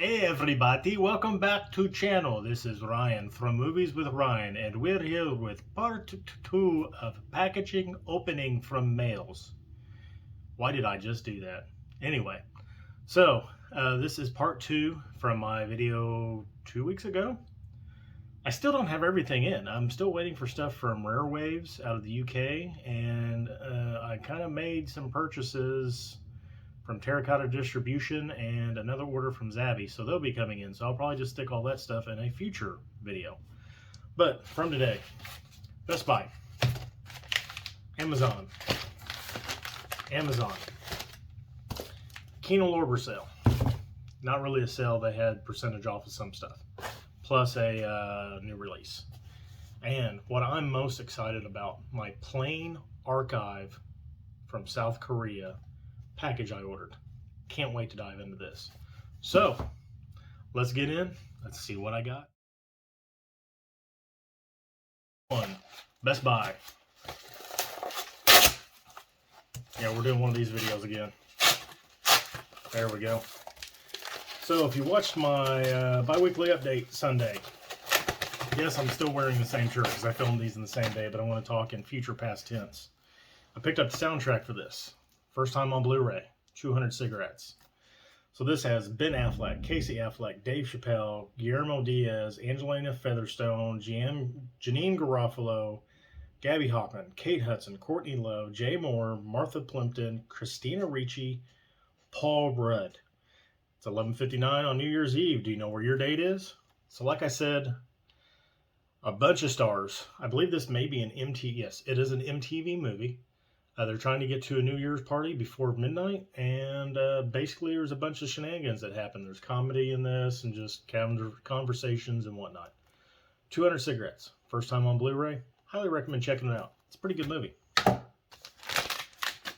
Hey everybody, welcome back to channel. This is Ryan from Movies with Ryan, and we're here with part 2 of packaging opening from mails. Why did I just do that? Anyway, so this is part 2 from my video 2 weeks ago. I still don't have everything in. I'm still waiting for stuff from Rare Waves out of the UK, and I kind of made some purchases from Terracotta Distribution and another order from Zabby, so they'll be coming in. So I'll probably just stick all that stuff in a future video. But from today, Best Buy, Amazon, Keno Lorber sale. Not really a sale, they had percentage off of some stuff, plus a new release. And what I'm most excited about, my plain archive from South Korea package I ordered. Can't wait to dive into this. So let's get in. Let's see what I got. One, Best Buy. Yeah, we're doing one of these videos again. There we go. So if you watched my bi-weekly update Sunday, yes, I'm still wearing the same shirt because I filmed these in the same day, but I want to talk in future past tense. I picked up the soundtrack for this. First time on Blu-ray, 200 cigarettes. So this has Ben Affleck, Casey Affleck, Dave Chappelle, Guillermo Diaz, Angelina Featherstone, Janine Garofalo, Gabby Hoffman, Kate Hudson, Courtney Love, Jay Moore, Martha Plimpton, Christina Ricci, Paul Rudd. It's 11:59 on New Year's Eve. Do you know where your date is? So like I said, a bunch of stars. I believe this may be an MTV. Yes, it is an MTV movie. They're trying to get to a New Year's party before midnight, and basically there's a bunch of shenanigans that happen. There's comedy in this and just conversations and whatnot. 200 cigarettes. First time on Blu-ray. Highly recommend checking it out. It's a pretty good movie.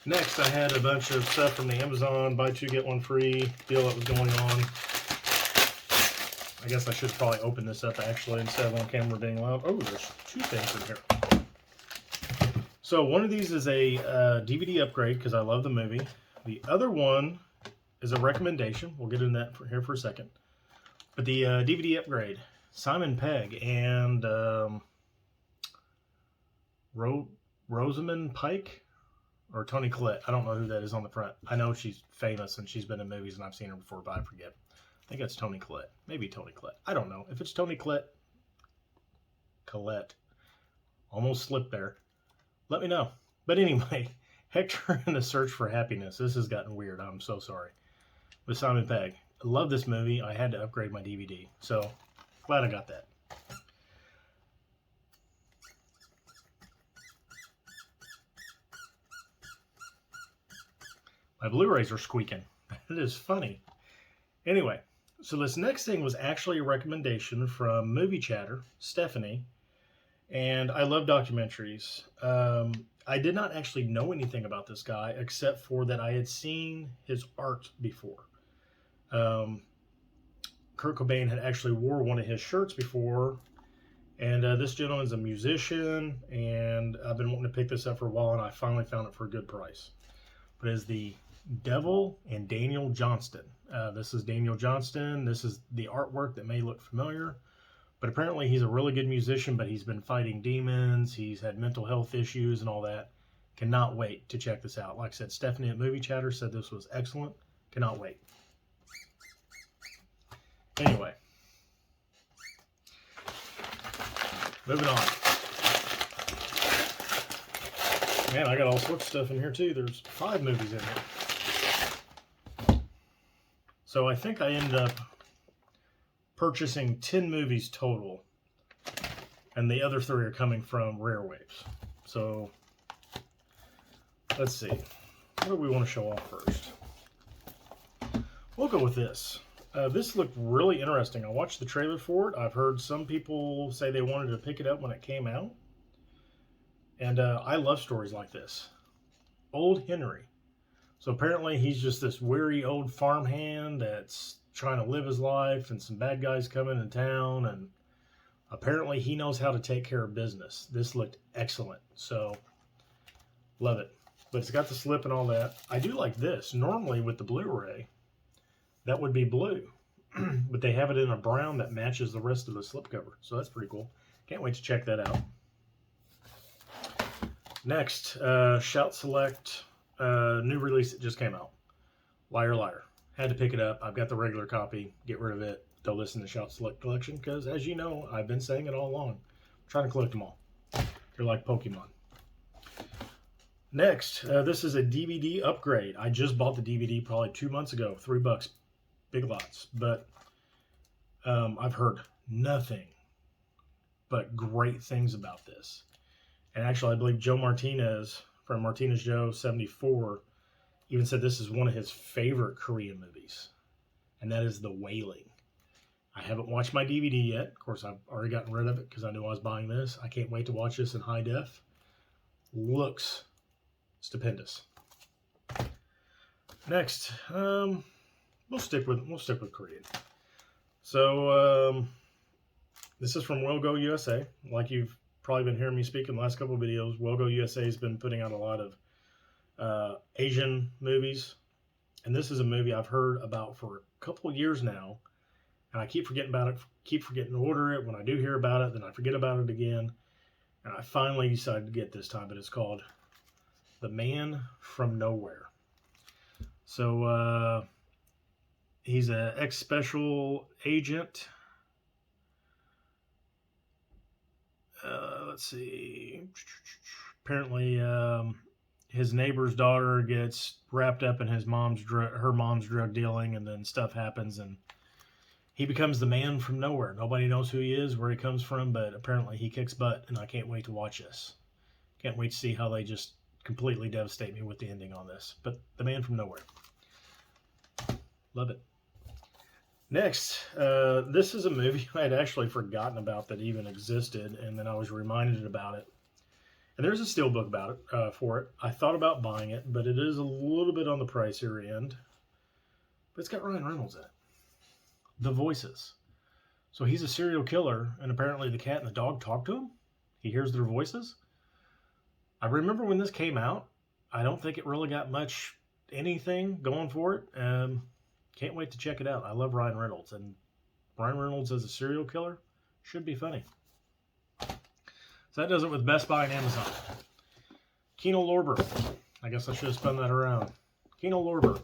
Next, I had a bunch of stuff from the Amazon buy two get one free deal that was going on. I guess I should probably open this up actually instead of on camera being loud. Oh, there's two things in here. So one of these is a DVD upgrade because I love the movie. The other one is a recommendation. We'll get into that here for a second. But the DVD upgrade, Simon Pegg and Rosamund Pike or Toni Collette. I don't know who that is on the front. I know she's famous and she's been in movies and I've seen her before, but I forget. I think that's Toni Collette. Maybe Toni Collette. I don't know. If it's Toni Collette. Almost slipped there. Let me know. But anyway, Hector and the Search for Happiness. This has gotten weird. I'm so sorry. With Simon Pegg. I love this movie. I had to upgrade my DVD. So, glad I got that. My Blu-rays are squeaking. It is funny. Anyway, so this next thing was actually a recommendation from Movie Chatter, Stephanie. And I love documentaries. I did not actually know anything about this guy except for that I had seen his art before. Kurt Cobain had actually wore one of his shirts before. And this gentleman's a musician. And I've been wanting to pick this up for a while. And I finally found it for a good price. But it's the Devil and Daniel Johnston. This is Daniel Johnston. This is the artwork that may look familiar. But apparently he's a really good musician, but he's been fighting demons. He's had mental health issues and all that. Cannot wait to check this out. Like I said, Stephanie at Movie Chatter said this was excellent. Cannot wait. Anyway. Moving on. Man, I got all sorts of stuff in here too. There's 5 movies in here. So I think I ended up purchasing 10 movies total, and the other 3 are coming from Rare Waves. So let's see, what do we want to show off first? We'll go with this. This looked really interesting. I watched the trailer for it. I've heard some people say they wanted to pick it up when it came out, and I love stories like this. Old Henry. So apparently he's just this weary old farmhand that's trying to live his life, and some bad guys come into town, and apparently he knows how to take care of business. This looked excellent, so love it. But it's got the slip and all that. I do like this. Normally with the Blu-ray, that would be blue, but they have it in a brown that matches the rest of the slipcover. So that's pretty cool. Can't wait to check that out. Next, Shout Select, new release that just came out. Liar Liar. Had to pick it up. I've got the regular copy. Get rid of it. They'll listen to Shout Select Collection because, as you know, I've been saying it all along. I'm trying to collect them all. They're like Pokemon. Next, this is a DVD upgrade. I just bought the DVD probably 2 months ago. $3. Big Lots. But I've heard nothing but great things about this. And actually, I believe Joe Martinez from Martinez Joe 74 even said this is one of his favorite Korean movies. And that is The Wailing. I haven't watched my DVD yet. Of course, I've already gotten rid of it because I knew I was buying this. I can't wait to watch this in high def. Looks stupendous. Next, we'll stick with Korean. So this is from Well Go USA. Like you've probably been hearing me speak in the last couple of videos, Well Go USA has been putting out a lot of Asian movies, and this is a movie I've heard about for a couple of years now. And I keep forgetting about it, keep forgetting to order it. When I do hear about it, then I forget about it again. And I finally decided to get this time, but it's called The Man from Nowhere. So he's an ex-special agent. Let's see. Apparently, his neighbor's daughter gets wrapped up in her mom's drug dealing, and then stuff happens, and he becomes the man from nowhere. Nobody knows who he is, where he comes from, but apparently he kicks butt, and I can't wait to watch this. Can't wait to see how they just completely devastate me with the ending on this. But The Man from Nowhere. Love it. Next, this is a movie I had actually forgotten about that even existed, and then I was reminded about it. And there's a steelbook about it, for it. I thought about buying it, but it is a little bit on the pricier end. But it's got Ryan Reynolds in it. The Voices. So he's a serial killer, and apparently the cat and the dog talk to him. He hears their voices. I remember when this came out, I don't think it really got much anything going for it. Can't wait to check it out. I love Ryan Reynolds, and Ryan Reynolds as a serial killer should be funny. So that does it with Best Buy and Amazon. Keno Lorber. I guess I should have spun that around. Keno Lorber.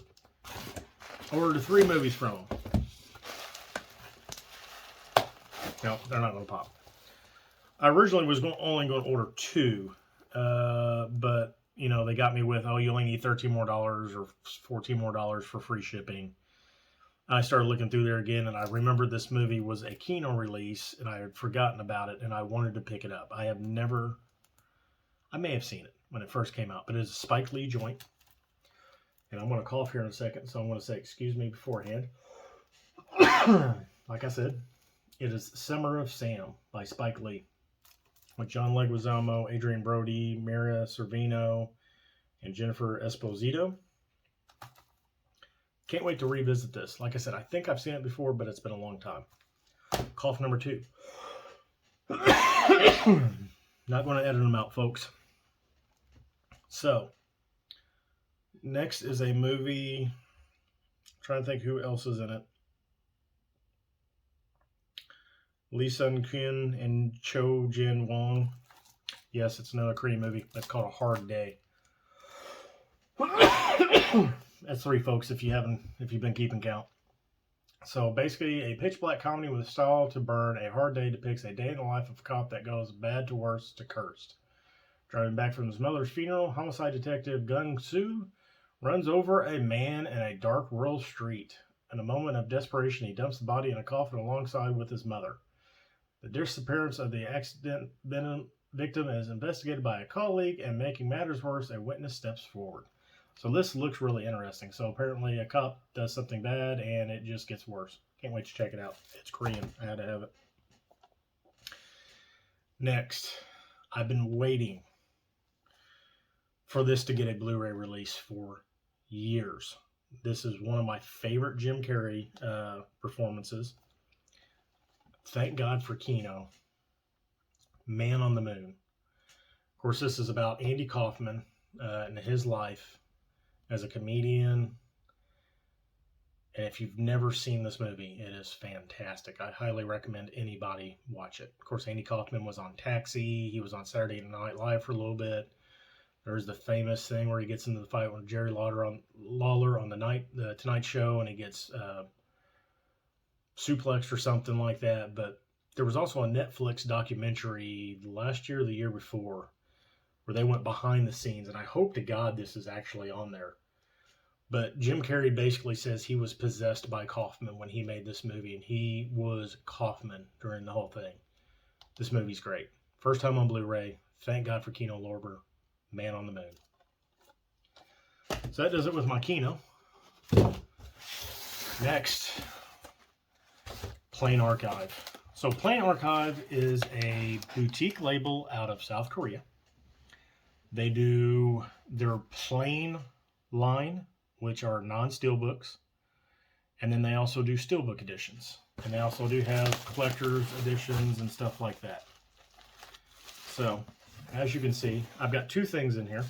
Ordered 3 movies from him. No, they're not going to pop. I originally was only going to order 2, but you know, they got me with, oh, you only need $13 more or $14 more for free shipping. I started looking through there again, and I remembered this movie was a Keno release, and I had forgotten about it, and I wanted to pick it up. I may have seen it when it first came out, but it's a Spike Lee joint. And I'm going to cough here in a second, so I'm going to say excuse me beforehand. Like I said, it is Summer of Sam by Spike Lee, with John Leguizamo, Adrian Brody, Mira Sorvino, and Jennifer Esposito. Can't wait to revisit this. Like I said, I think I've seen it before, but it's been a long time. Cough number 2. Not going to edit them out, folks. So, next is a movie. I'm trying to think who else is in it. Lee Sun-kyun and Cho Jin-won. Yes, it's another Korean movie. It's called A Hard Day. That's 3, folks, if you've been keeping count. So basically, a pitch black comedy with a style to burn. A Hard Day depicts a day in the life of a cop that goes bad to worse to cursed. Driving back from his mother's funeral, homicide detective Gung Soo runs over a man in a dark rural street. In a moment of desperation, he dumps the body in a coffin alongside with his mother. The disappearance of the accident victim is investigated by a colleague, and making matters worse, a witness steps forward. So this looks really interesting. So apparently a cop does something bad, and it just gets worse. Can't wait to check it out. It's Korean. I had to have it. Next, I've been waiting for this to get a Blu-ray release for years. This is one of my favorite Jim Carrey performances. Thank God for Keno. Man on the Moon. Of course, this is about Andy Kaufman and his life as a comedian. And if you've never seen this movie, it is fantastic. I highly recommend anybody watch it. Of course, Andy Kaufman was on Taxi. He was on Saturday Night Live for a little bit. There's the famous thing where he gets into the fight with Jerry Lawler on the Tonight Show, and he gets suplexed or something like that. But there was also a Netflix documentary last year or the year before where they went behind the scenes, and I hope to God this is actually on there. But Jim Carrey basically says he was possessed by Kaufman when he made this movie, and he was Kaufman during the whole thing. This movie's great. First time on Blu-ray. Thank God for Keno Lorber. Man on the Moon. So that does it with my Keno. Next, Plain Archive. So Plain Archive is a boutique label out of South Korea. They do their plain line, which are non-steelbooks, and then they also do steelbook editions, and they also do have collector's editions and stuff like that. So as you can see, I've got two things in here,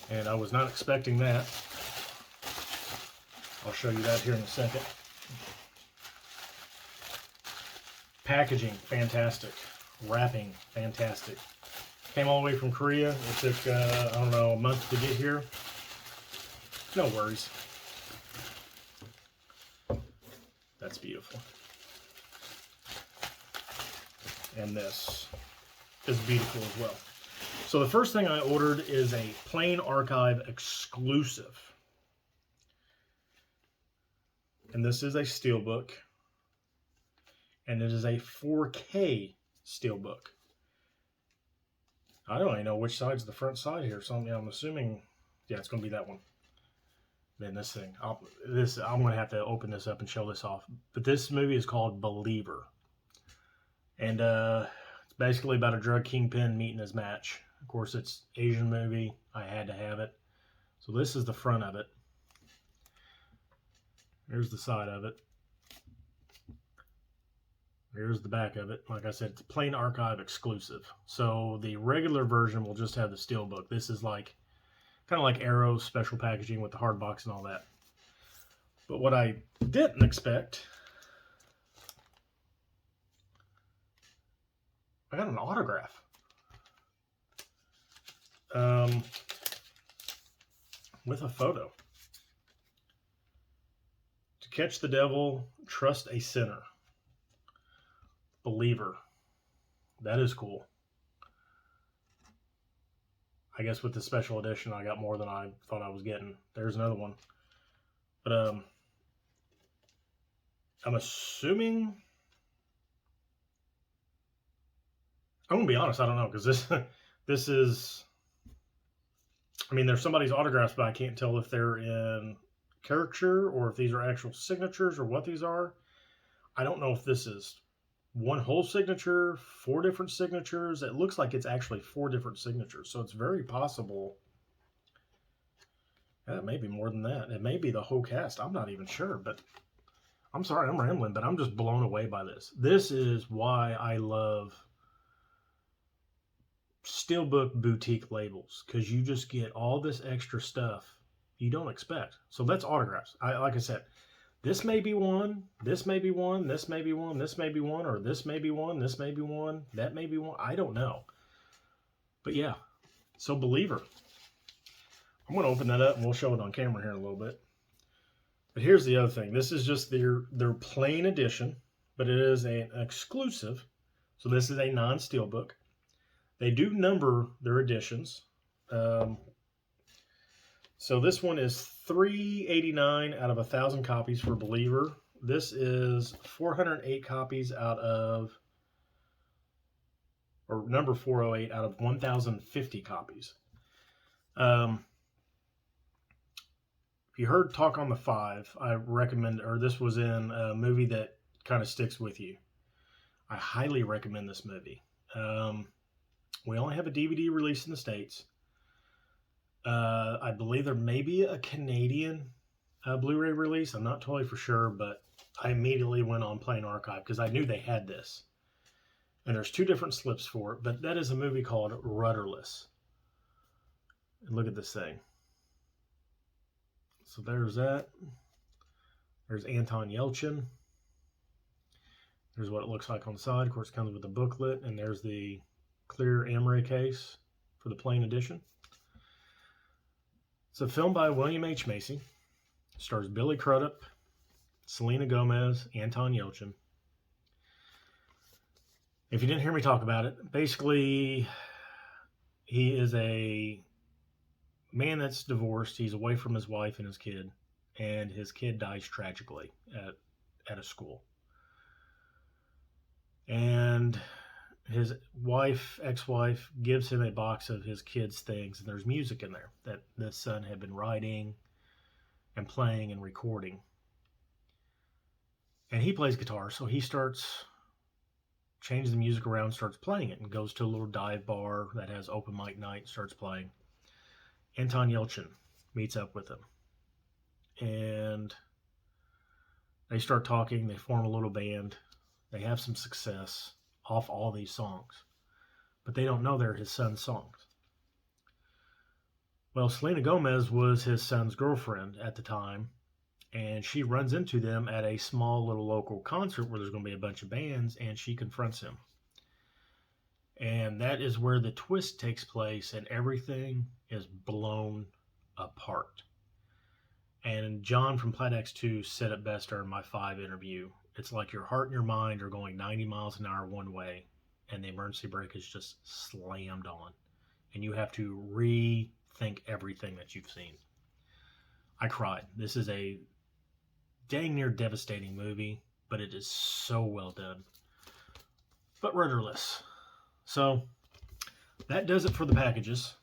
and I was not expecting that. I'll show you that here in a second. Packaging, fantastic. Wrapping, fantastic. Came all the way from Korea. It took, I don't know, a month to get here. No worries. That's beautiful. And this is beautiful as well. So the first thing I ordered is a Plain Archive exclusive. And this is a steelbook. And it is a 4K steelbook. I don't even know which side's the front side here, so I'm assuming, yeah, it's going to be that one. Then this thing, I'm going to have to open this up and show this off. But this movie is called Believer. And it's basically about a drug kingpin meeting his match. Of course, it's an Asian movie. I had to have it. So this is the front of it. Here's the side of it. Here's the back of it. Like I said, it's a Plain Archive exclusive. So the regular version will just have the steelbook. This is like kind of like Arrow's special packaging with the hard box and all that. But what I didn't expect, I got an autograph. With a photo. To catch the devil, trust a sinner. Believer. That is cool. I guess with the special edition, I got more than I thought I was getting. There's another one. But I'm assuming, I'm going to be honest, I don't know, because this is, I mean, there's somebody's autographs, but I can't tell if they're in caricature or if these are actual signatures or what these are. I don't know if this is one whole signature, 4 different signatures. It looks like it's actually 4 different signatures, so it's very possible. Yeah, it may be more than that. It may be the whole cast. I'm not even sure, but I'm sorry, I'm rambling, but I'm just blown away by this. This is why I love steelbook boutique labels, because you just get all this extra stuff you don't expect. So that's autographs. Like I said, this may be one, this may be one, this may be one, this may be one, or this may be one, this may be one, that may be one. I don't know. But yeah, so Believer. I'm going to open that up and we'll show it on camera here in a little bit. But here's the other thing. This is just their plain edition, but it is an exclusive. So this is a non-steelbook. They do number their editions. So this one is $3.89 out of 1,000 copies for Believer. This is 408 copies out of, or number 408 out of 1,050 copies. If you heard Talk on the 5, I recommend, or this was in a movie that kind of sticks with you. I highly recommend this movie. We only have a DVD release in the States. I believe there may be a Canadian Blu-ray release. I'm not totally for sure, but I immediately went on Plain Archive because I knew they had this. And there's 2 different slips for it, but that is a movie called Rudderless. And look at this thing. So there's that. There's Anton Yelchin. There's what it looks like on the side. Of course, it comes with a booklet, and there's the clear Amaray case for the plain edition. It's a film by William H. Macy. It stars Billy Crudup, Selena Gomez, Anton Yelchin. If you didn't hear me talk about it, basically, he is a man that's divorced. He's away from his wife and his kid dies tragically at a school. And his ex-wife, gives him a box of his kids' things, and there's music in there that the son had been writing and playing and recording. And he plays guitar, so he starts changing the music around, starts playing it, and goes to a little dive bar that has open mic night, starts playing. Anton Yelchin meets up with him, and they start talking. They form a little band. They have some success off all these songs, but they don't know they're his son's songs. Well, Selena Gomez was his son's girlfriend at the time, and she runs into them at a small little local concert where there's going to be a bunch of bands, and she confronts him. And that is where the twist takes place, and everything is blown apart. And John from Plat X2 said it best during my 5 interview. It's like your heart and your mind are going 90 miles an hour one way, and the emergency brake is just slammed on. And you have to rethink everything that you've seen. I cried. This is a dang near devastating movie, but it is so well done. But rudderless. So that does it for the packages.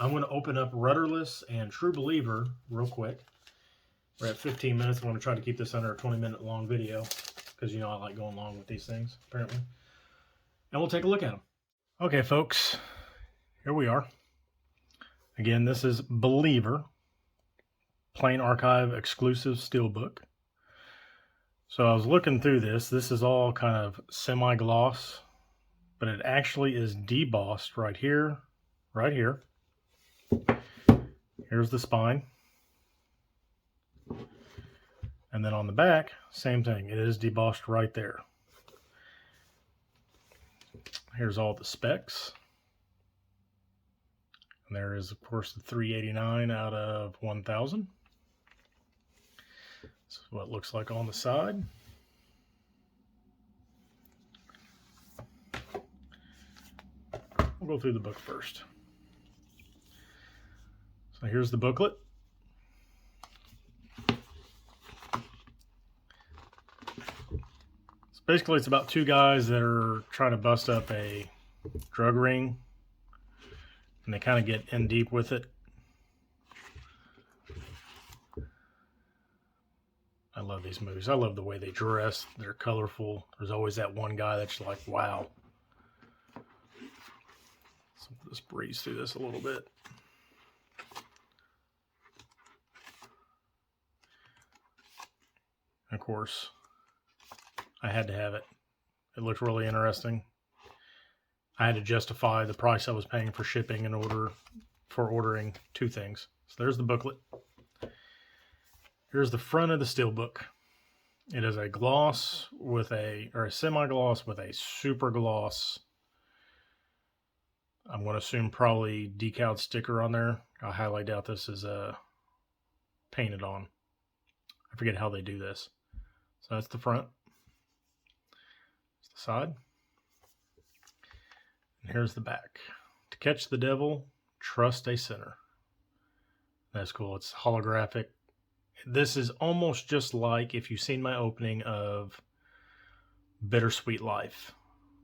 I'm going to open up Rudderless and True Believer real quick. We're at 15 minutes. I'm going to try to keep this under a 20-minute long video because, you know, I like going long with these things, apparently. And we'll take a look at them. Okay, folks, here we are. Again, this is Believer, Plain Archive exclusive steelbook. So I was looking through this. This is all kind of semi-gloss, but it actually is debossed right here, right here. Here's the spine. And then on the back, same thing. It is debossed right there. Here's all the specs. And there is, of course, the 389 out of 1,000. This is what it looks like on the side. We'll go through the book first. So here's the booklet. Basically, it's about 2 guys that are trying to bust up a drug ring, and they kind of get in deep with it. I love these movies. I love the way they dress. They're colorful. There's always that one guy that's like, wow. So we'll just breeze through this a little bit. Of course, I had to have it. It looked really interesting. I had to justify the price I was paying for shipping in order for ordering 2 things. So there's the booklet. Here's the front of the steelbook. It is a gloss with a semi-gloss with a super gloss. I'm going to assume probably decaled sticker on there. I highly doubt this is painted on. I forget how they do this. So that's the front. The side. And here's the back. To catch the devil, trust a sinner. That's cool. It's holographic. This is almost just like if you've seen my opening of Bittersweet Life.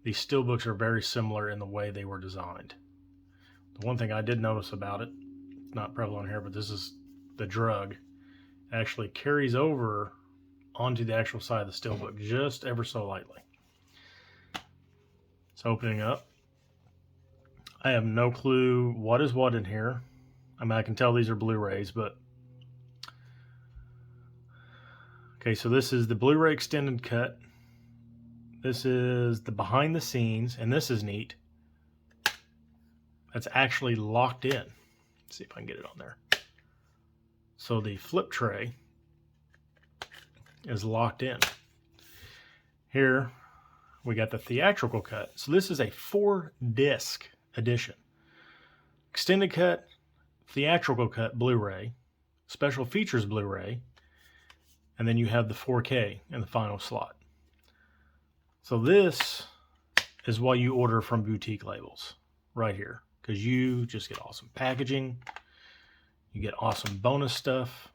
These steelbooks are very similar in the way they were designed. The one thing I did notice about it, it's not prevalent here, but this is the drug, actually carries over onto the actual side of the steelbook just ever so lightly. It's opening up. I have no clue what is what in here. I mean, I can tell these are Blu-rays, but... Okay, so this is the Blu-ray extended cut. This is the behind the scenes, and this is neat. That's actually locked in. Let's see if I can get it on there. So the flip tray is locked in. Here we got the theatrical cut. So this is a 4-disc edition. Extended cut, theatrical cut Blu-ray, special features Blu-ray, and then you have the 4K in the final slot. So this is why you order from Boutique Labels right here, because you just get awesome packaging, you get awesome bonus stuff,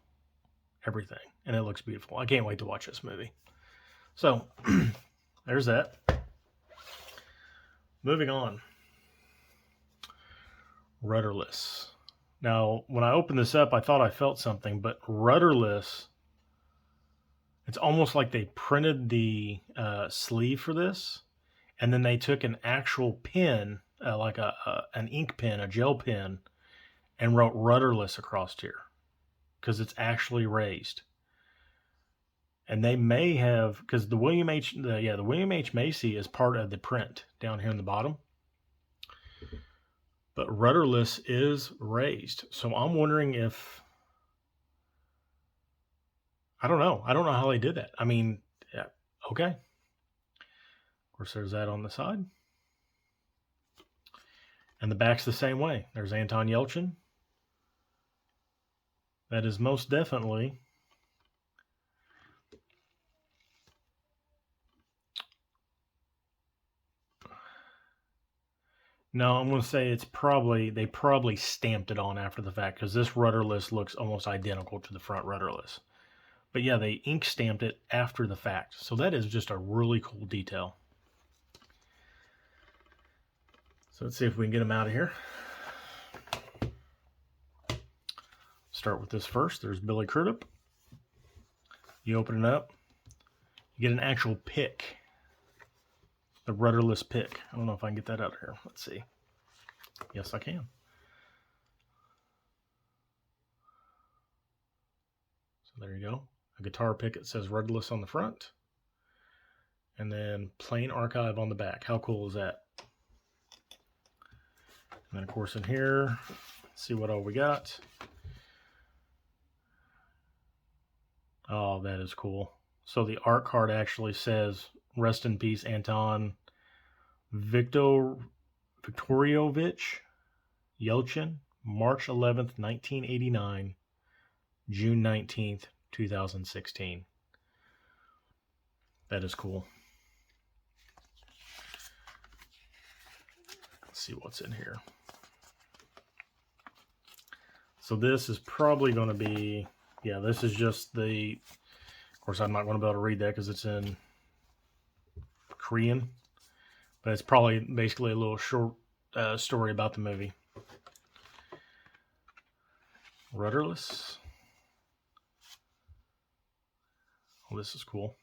everything, and it looks beautiful. I can't wait to watch this movie. So there's that. Moving on. Rudderless. Now, when I opened this up, I thought I felt something, but rudderless, it's almost like they printed the sleeve for this, and then they took an actual pen, like an ink pen, a gel pen, and wrote rudderless across here, because it's actually raised. And they may have, because the William H. Macy is part of the print down here in the bottom. But rudderless is raised. So I'm wondering if, I don't know how they did that. I mean, yeah, okay. Of course, there's that on the side. And the back's the same way. There's Anton Yelchin. That is most definitely no, I'm going to say they probably stamped it on after the fact, because this rudderless looks almost identical to the front rudderless. But yeah, they ink stamped it after the fact. So that is just a really cool detail. So let's see if we can get them out of here. Start with this first. There's Billy Crudup. You open it up. You get an actual pick. The rudderless pick. I don't know if I can get that out of here. Let's see. Yes, I can. So there you go. A guitar pick that says rudderless on the front. And then plain archive on the back. How cool is that? And then, of course, in here, let's see what all we got. Oh, that is cool. So the art card actually says, "Rest in peace, Anton Viktorovich Yelchin, March 11th, 1989, June 19th, 2016. That is cool. Let's see what's in here. So this is probably going to be, yeah, this is just the, of course I'm not going to be able to read that because it's in Korean, but it's probably basically a little short story about the movie. Rudderless. Oh, this is cool.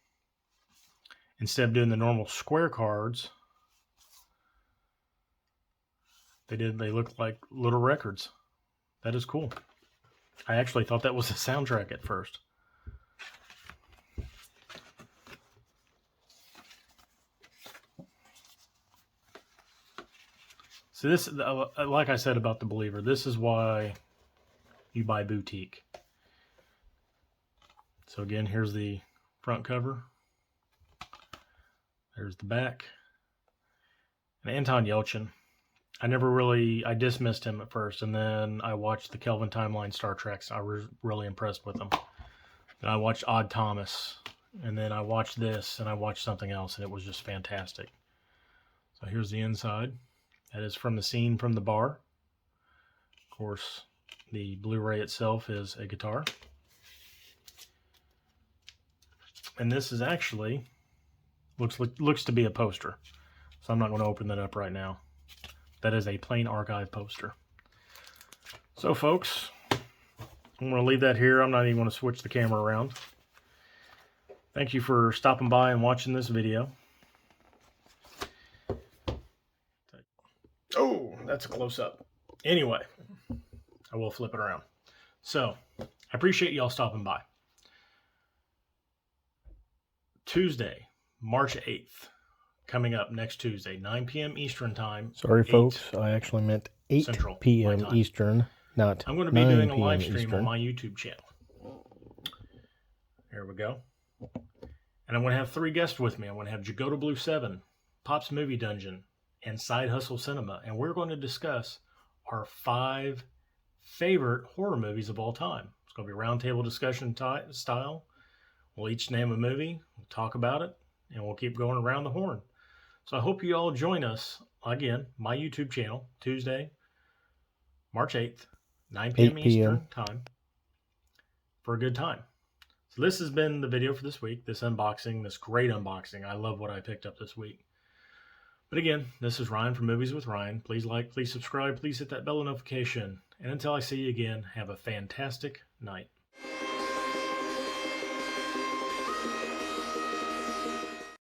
Instead of doing the normal square cards, they look like little records. That is cool. I actually thought that was the soundtrack at first. So this, like I said about The Believer, this is why you buy Boutique. So again, here's the front cover. There's the back. And Anton Yelchin, I dismissed him at first, and then I watched the Kelvin Timeline Star Treks. I was really impressed with him. Then I watched Odd Thomas, and then I watched this, and I watched something else, and it was just fantastic. So here's the inside. That is from the scene from the bar. Of course, the Blu-ray itself is a guitar. And this is actually, looks to be a poster. So I'm not going to open that up right now. That is a plain archive poster. So folks, I'm going to leave that here. I'm not even going to switch the camera around. Thank you for stopping by and watching this video. Oh, that's a close-up. Anyway, I will flip it around. So, I appreciate y'all stopping by. Tuesday, March 8th, coming up next Tuesday, 9 p.m. Eastern Time. Sorry, folks. I actually meant 8 Central p.m. Eastern, not 9 p.m. I'm going to be doing a live stream Eastern. on my YouTube channel. There we go. And I'm going to have 3 guests with me. I'm going to have Jagoda Blue 7, Pop's Movie Dungeon, and Side Hustle Cinema. And we're going to discuss our 5 favorite horror movies of all time. It's going to be roundtable discussion style. We'll each name a movie, we'll talk about it, and we'll keep going around the horn. So I hope you all join us, again, my YouTube channel, Tuesday, March 8th, 9 p.m. Eastern time, for a good time. So this has been the video for this week, this unboxing, this great unboxing. I love what I picked up this week. But again, this is Ryan from Movies with Ryan. Please like, please subscribe, please hit that bell notification. And until I see you again, have a fantastic night.